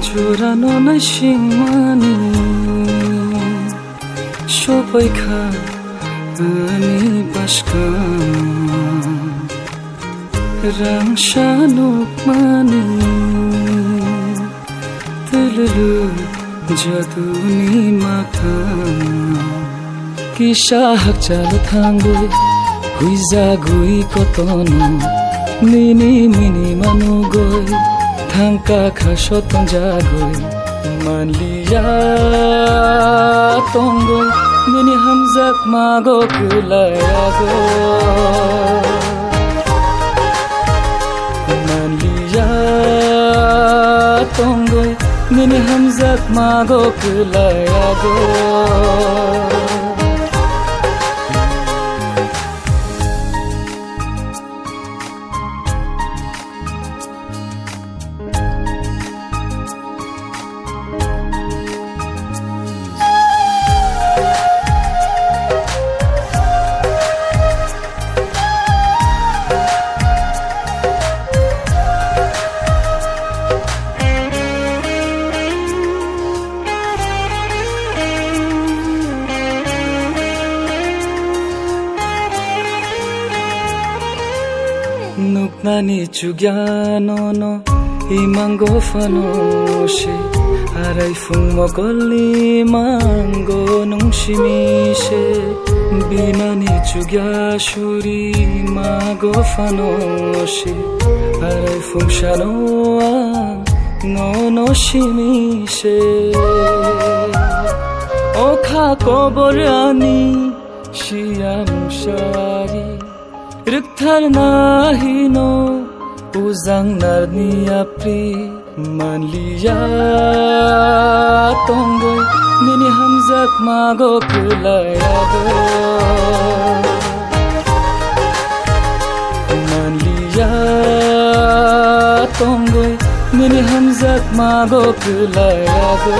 jurano na shingmani shopai kha ani baska rang shanuk mani tululu jaduni mata kisha hak chalo thangoi huiza gui kotono mini mini manu goi thangka khasotong jagoi manliya tongoi mini hamzak mago kulaya go manliya tongoi mini hamzak mago kulaya go Nuknani chugyano no imango fanoshe arai fung mogoli mango nungshimishe binani chugya shuri mago fanoshe arai fung shanoa no shimishe okha koborani shiyam shari Rukthar nahi no uzang narni apri manliya tongoi mini hamzak mago kulaya go manliya tongoi mini hamzak mago kulaya go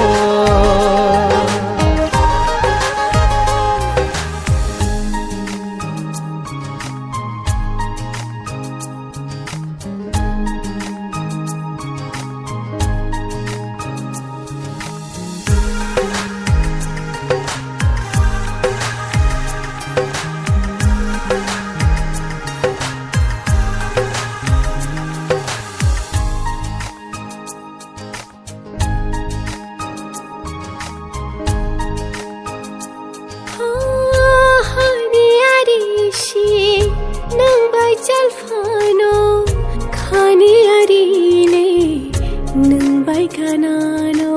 Jalfano khani arile nang bai kanano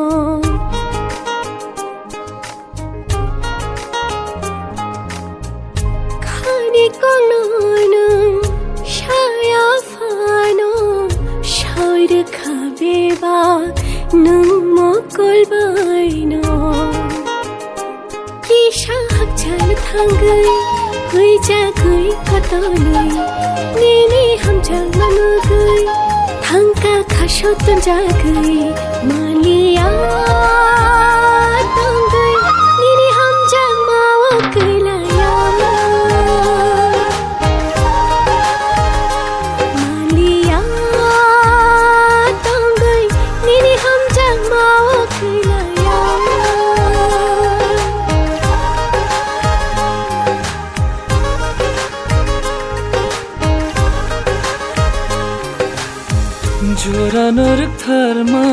khani konono shaya fano shoir khabeba nang mokol baino kisha hak chal thangai hui ja gui katonoi nini hamjang manu gui thangka khasotong jagui maliya tongui nini hamjang mawa kulaya maliya tongui nini hamjang mawa kulaya Jurano rukthar ma